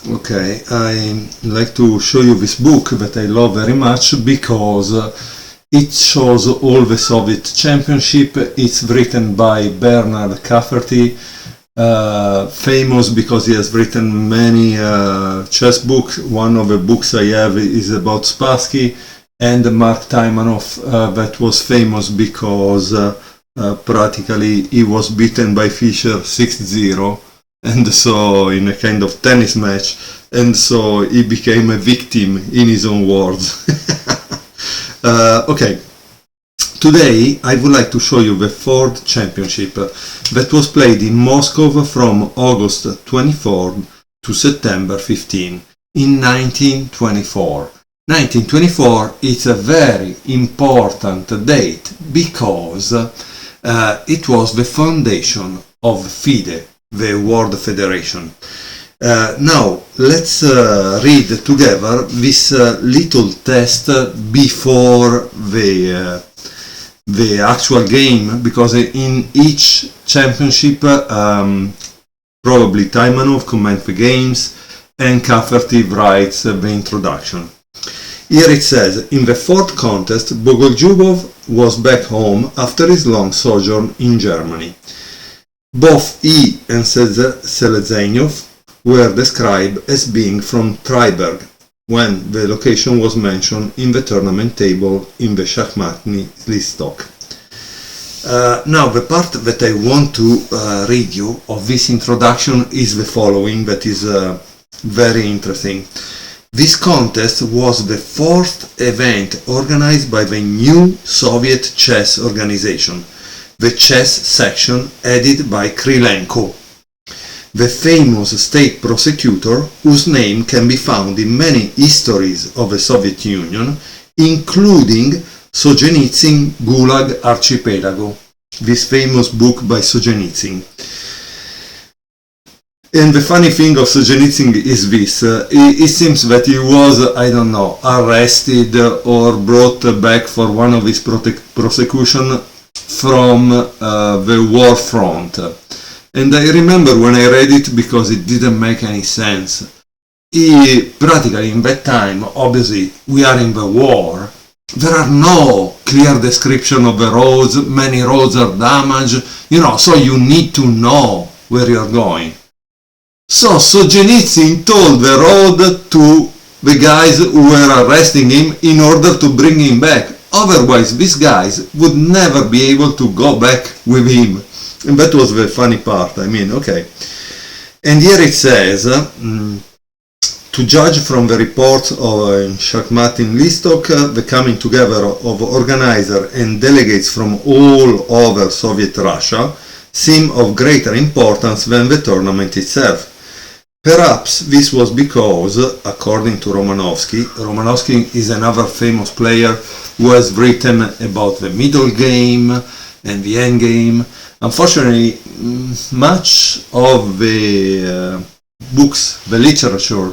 Okay, I like to show you this book that I love very much because it shows all the Soviet championship. It's written by Bernard Cafferty, famous because he has written many chess books. One of the books I have is about Spassky, and Mark Taimanov, that was famous because practically he was beaten by Fischer 6-0, and so in a kind of tennis match, and so he became a victim in his own words. Okay, today I would like to show you the fourth championship that was played in Moscow from August 24 to September 15 in 1924. 1924 is a very important date because it was the foundation of FIDE, the World Federation. Now let's read together this little test before the actual game, because in each championship probably Taimanov comments the games and Cafferty writes the introduction. Here it says, in the fourth contest, Bogoljubov was back home after his long sojourn in Germany. Both he and Seleznyev were described as being from Freiberg, when the location was mentioned in the tournament table in the Shakhmatny Listok. Now the part that I want to read you of this introduction is the following, that is very interesting. This contest was the fourth event organized by the new Soviet chess organization, the chess section headed by Krylenko, the famous state prosecutor whose name can be found in many histories of the Soviet Union, including Solzhenitsyn Gulag Archipelago, this famous book by Solzhenitsyn. And the funny thing of Solzhenitsyn is this, it seems that he was, I don't know, arrested or brought back for one of his prosecution from the war front. And I remember when I read it because it didn't make any sense. He, practically in that time, obviously we are in the war, there are no clear description of the roads, many roads are damaged, so you need to know where you're going. So Solzhenitsyn told the road to the guys who were arresting him in order to bring him back. Otherwise, these guys would never be able to go back with him. And that was the funny part, okay. And here it says, to judge from the reports of Shakhmatny Listok, the coming together of organizers and delegates from all over Soviet Russia seem of greater importance than the tournament itself. Perhaps this was because, according to Romanovsky is another famous player who has written about the middle game and the end game. Unfortunately, much of the books, the literature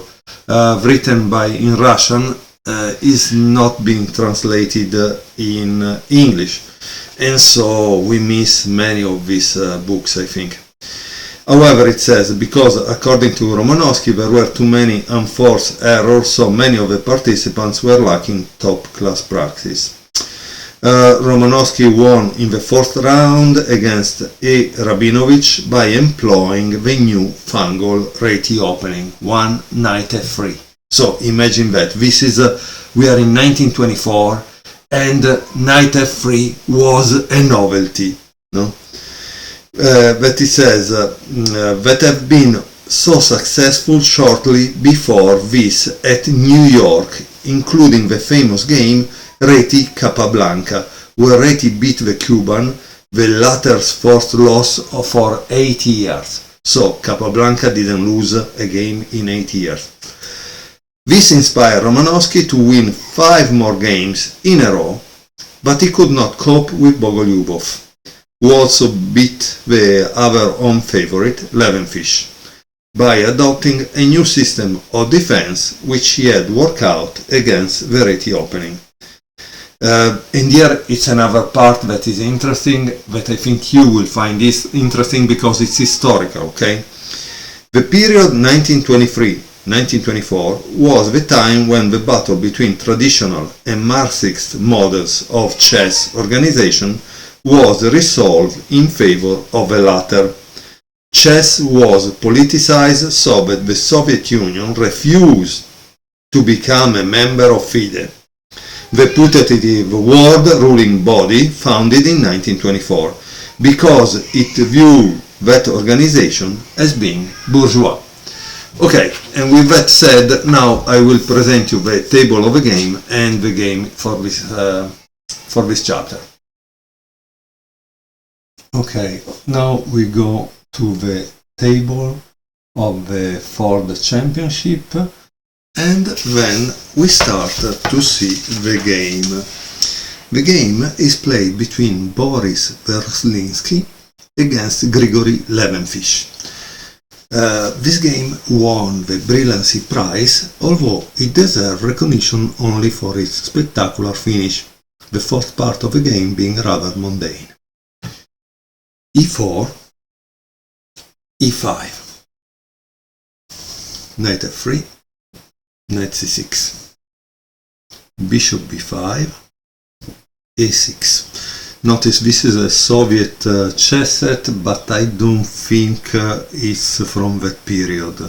written in Russian is not being translated in English, and so we miss many of these books, I think. However, it says, because according to Romanovsky there were too many unforced errors, so many of the participants were lacking top-class practice. Romanovsky won in the fourth round against A. Rabinovich by employing the new Fangol Reti opening, one knight f3. So imagine that, we are in 1924 and knight f3 was a novelty, no? That it says that have been so successful shortly before this at New York, including the famous game Reti Capablanca, where Reti beat the Cuban, the latter's first loss for 8 years. So Capablanca didn't lose a game in 8 years. This inspired Romanovsky to win 5 more games in a row, but he could not cope with Bogoljubov, who also beat the other home favorite, Levenfish, by adopting a new system of defense which he had worked out against the Reti opening. And here it's another part that is interesting, that I think you will find this interesting because it's historical, okay? The period 1923 1924, was the time when the battle between traditional and Marxist models of chess organization was resolved in favor of the latter. Chess was politicized so that the Soviet Union refused to become a member of FIDE, the putative world ruling body founded in 1924, because it viewed that organization as being bourgeois. Okay, and with that said, now I will present you the table of the game and the game for this chapter. Okay, now we go to the table of the Ford Championship, and then we start to see the game. The game is played between Boris Verslinsky against Grigory Levenfish. This game won the Brilliancy Prize, although it deserved recognition only for its spectacular finish, the fourth part of the game being rather mundane. E4, E5, Knight F3, Knight C6, Bishop B5, A6. Notice this is a Soviet chess set, but I don't think it's from that period.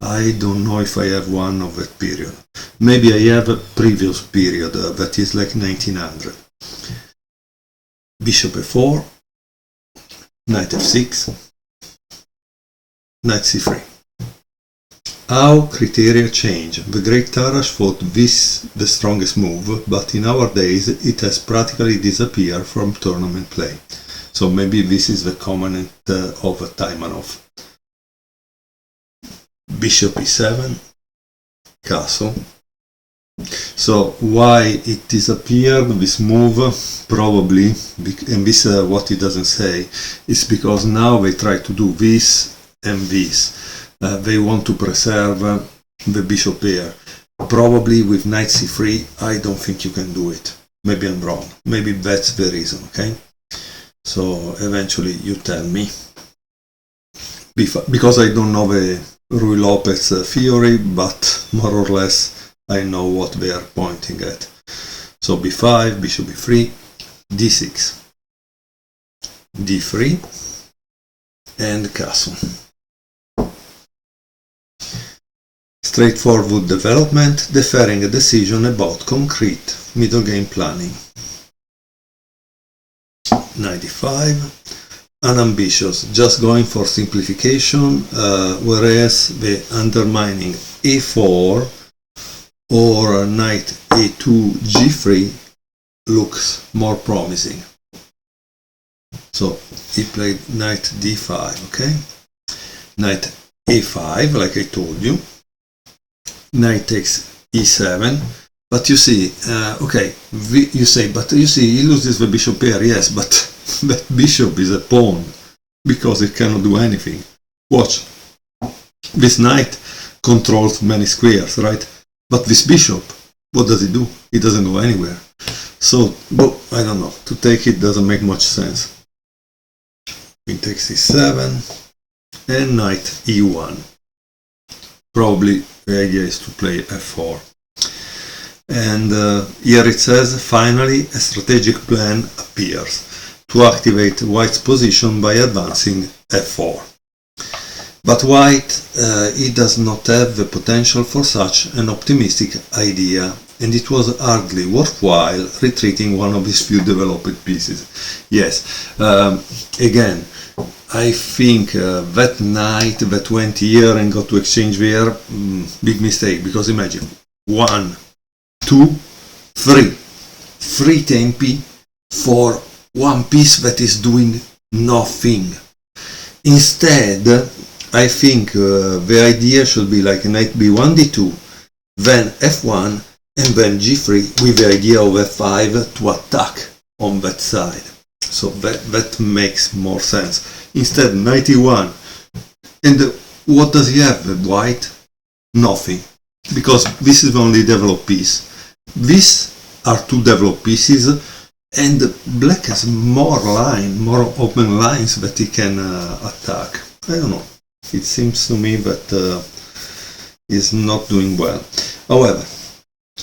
I don't know if I have one of that period. Maybe I have a previous period that is like 1900. Bishop A4, Knight F6, Knight C3. How criteria change. The great Tarrasch thought this the strongest move, but in our days it has practically disappeared from tournament play. So maybe this is the comment of Taimanov. Bishop E7, castle. So why it disappeared, this move, probably, and this what he doesn't say, is because now they try to do this and this. They want to preserve the bishop pair. Probably with Knight C3, I don't think you can do it. Maybe I'm wrong. Maybe that's the reason, okay? So eventually you tell me. Because I don't know the Ruy Lopez theory, but more or less I know what they are pointing at. So B5, bishop B3, D6, D3, and castle. Straightforward development, deferring a decision about concrete middle game planning. 95, unambitious, just going for simplification, whereas the undermining A4 or knight A2 G3 looks more promising. So he played knight D5, okay? Knight A5, like I told you. Knight takes E7, but you see, okay, you say, but you see, he loses the bishop pair, yes, but that bishop is a pawn, because it cannot do anything. Watch, this knight controls many squares, right? But this bishop, what does he do? He doesn't go anywhere. So, well, I don't know, to take it doesn't make much sense. Queen takes E7, and knight E1. Probably the idea is to play F4. And here it says, finally a strategic plan appears to activate White's position by advancing F4. But White, he does not have the potential for such an optimistic idea, and it was hardly worthwhile retreating one of his few developed pieces. Yes, again, I think that knight that went here and got to exchange there, big mistake, because imagine, 1, 2, 3, 3 tempi for one piece that is doing nothing. Instead, I think the idea should be like knight B1, D2, then F1, and then G3 with the idea of F5 to attack on that side. So that makes more sense. Instead, knight E1. And what does he have, the white? Nothing. Because this is the only developed piece. These are two developed pieces, and black has more open lines that he can attack. I don't know. It seems to me that is not doing well. However,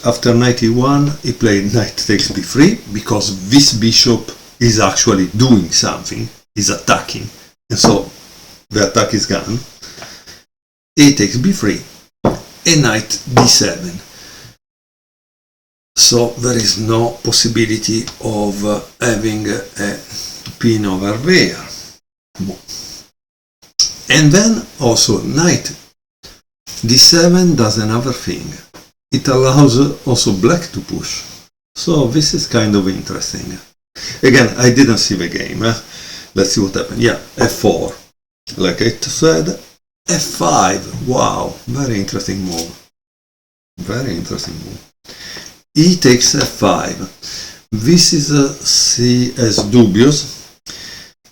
after knight e1 he played knight takes b3 because this bishop is actually doing something, is attacking, and so the attack is gone. A takes b3 and knight d7. So there is no possibility of having a pin over there. And then also knight d7 does another thing. It allows also black to push. So this is kind of interesting. Again, I didn't see the game. Let's see what happened. Yeah, f4. Like I said, f5. Wow, very interesting move. Very interesting move. E takes f5. This is seen as dubious.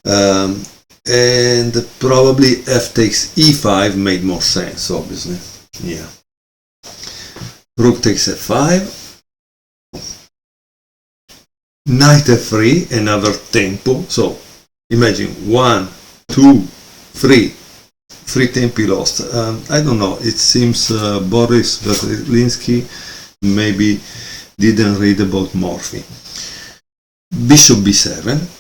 And probably f takes e5 made more sense, obviously. Yeah. Rook takes f5. Knight f3, another tempo. So imagine 1, 2, 3. 3 tempi lost. I don't know. It seems Boris Verlinsky maybe didn't read about Morphy. Bishop b7.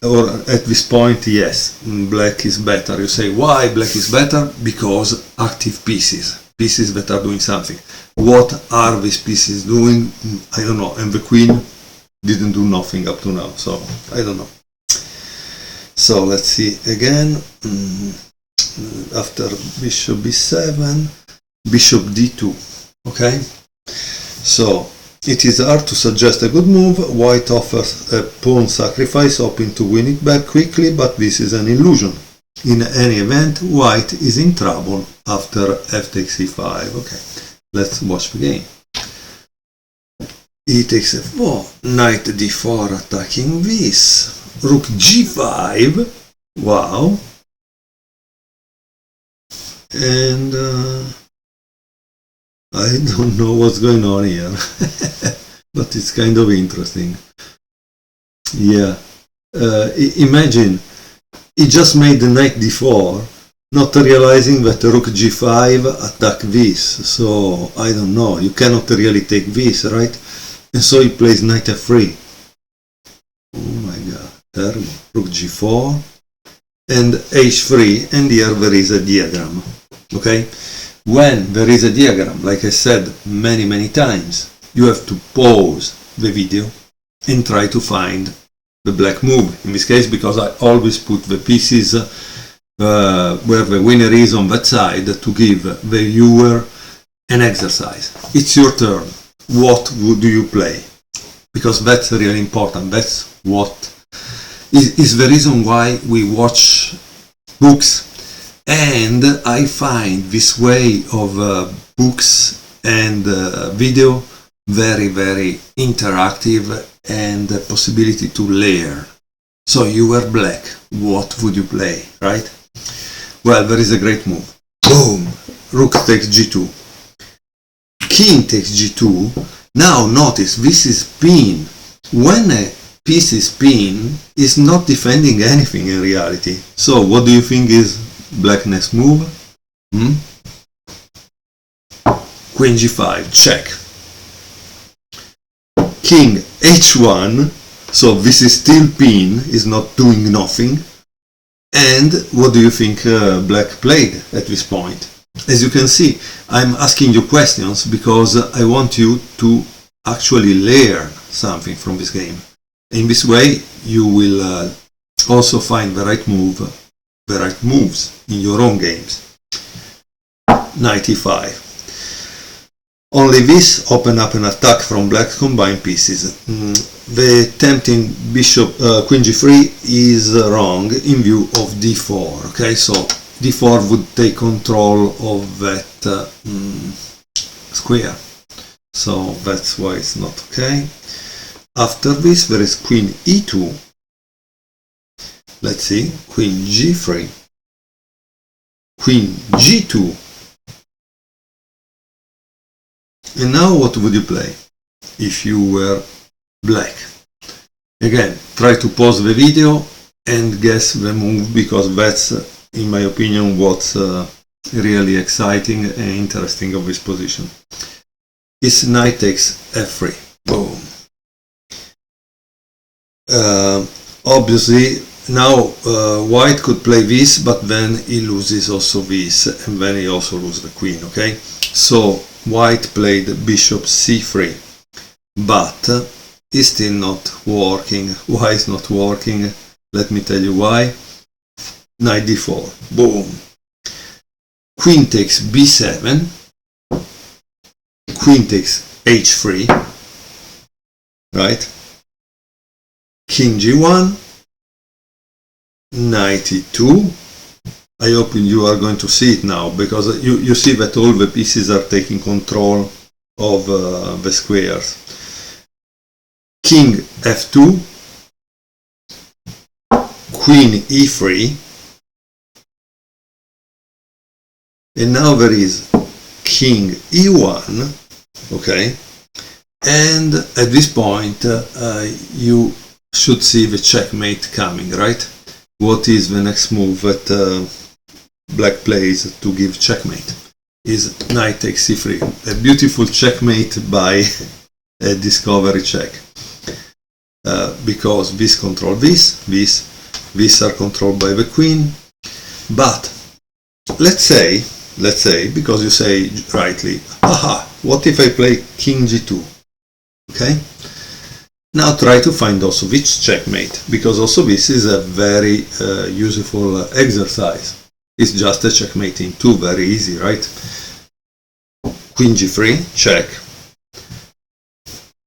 Or at this point, yes, black is better. You say, why black is better? Because active pieces, pieces that are doing something. What are these pieces doing? I don't know. And the queen didn't do nothing up to now, so I don't know. So let's see again. After bishop b7, bishop d2. Okay, so it is hard to suggest a good move. White offers a pawn sacrifice, hoping to win it back quickly, but this is an illusion. In any event, white is in trouble after f takes e5. Okay, let's watch the game. E takes f4, knight d4 attacking this, rook g5, wow, and I don't know what's going on here, but it's kind of interesting. Yeah, imagine, he just made the knight d4, not realizing that rook g5 attack this, so I don't know, you cannot really take this, right? And so he plays knight f3. Oh my god, terrible. Rook g4 and h3, and here there is a diagram, okay? When there is a diagram, like I said many times, you have to pause the video and try to find the black move. In this case, because I always put the pieces where the winner is on that side to give the viewer an exercise. It's your turn. What do you play? Because that's really important. That's what is the reason why we watch books. And I find this way of books and video very interactive, and the possibility to layer. So you were black, what would you play, right? Well, there is a great move. Boom! Rook takes g2. King takes g2. Now notice, this is pin. When a piece is pin, it's not defending anything in reality. So what do you think is black next move? Queen g5, check. King h1, so this is still pin, is not doing nothing. And what do you think black played at this point? As you can see, I'm asking you questions because I want you to actually learn something from this game. In this way, you will also find the right move, the right moves in your own games. Knight e5. Only this open up an attack from black's combined pieces. The tempting bishop queen g3 is wrong in view of d4. Okay, so d4 would take control of that square. So that's why it's not okay. After this there is queen e2. Let's see, queen g3, queen g2. And now what would you play if you were black? Again, try to pause the video and guess the move, because that's, in my opinion, what's really exciting and interesting of this position. Is knight takes f3. Boom. Obviously now white could play this, but then he loses also this, and then he also loses the queen. Okay, so white played bishop c3, but it's still not working. Why is not working? Let me tell you why. Knight d4. Boom. Queen takes b7. Queen takes h3. Right? King g1. Knight e2. I hope you are going to see it now, because you see that all the pieces are taking control of the squares. King f2. Queen e3. And now there is king e1. Okay, and at this point you should see the checkmate coming, right? What is the next move that black plays to give checkmate? Is knight takes c3. A beautiful checkmate by a discovery check, because this control these are controlled by the queen. But let's say, because you say rightly, aha, what if I play king g2? Okay, now try to find also which checkmate, because also this is a very useful exercise. It's just a checkmate in 2, very easy, right? Queen g3, check.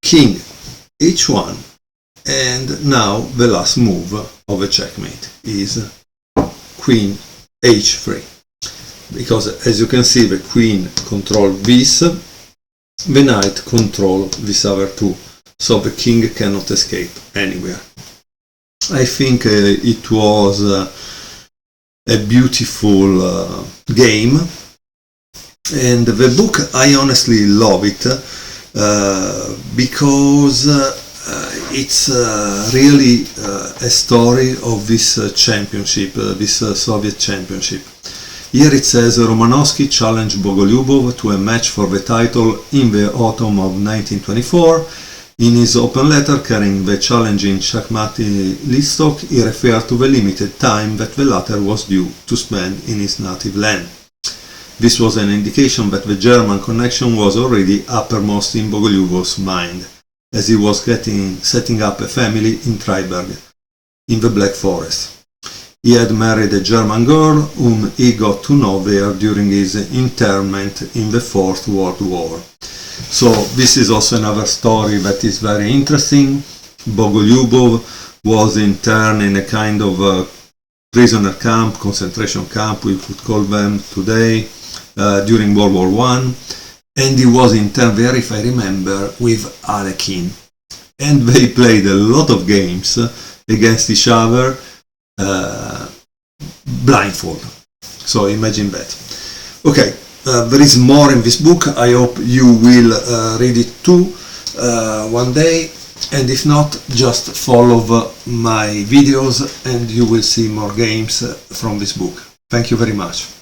King h1, and now the last move of a checkmate is queen h3. Because as you can see, the queen controls this, the knight controls this other two, so the king cannot escape anywhere. I think it was a beautiful game, and the book, I honestly love it, because it's really a story of this championship, this Soviet championship. Here it says Romanovsky challenged Bogolyubov to a match for the title in the autumn of 1924. In his open letter carrying the challenge in Shakhmati Listok, he referred to the limited time that the latter was due to spend in his native land. This was an indication that the German connection was already uppermost in Bogolyubov's mind, as he was setting up a family in Freiberg, in the Black Forest. He had married a German girl whom he got to know there during his internment in the Fourth World War. So this is also another story that is very interesting. Bogolyubov was interned in a kind of prisoner camp, concentration camp, we could call them today, during World War I. And he was interned there, if I remember, with Alekhine. And they played a lot of games against each other, blindfold. So imagine that. Okay, there is more in this book. I hope you will read it too one day, and if not, just follow my videos and you will see more games from this book. Thank you very much.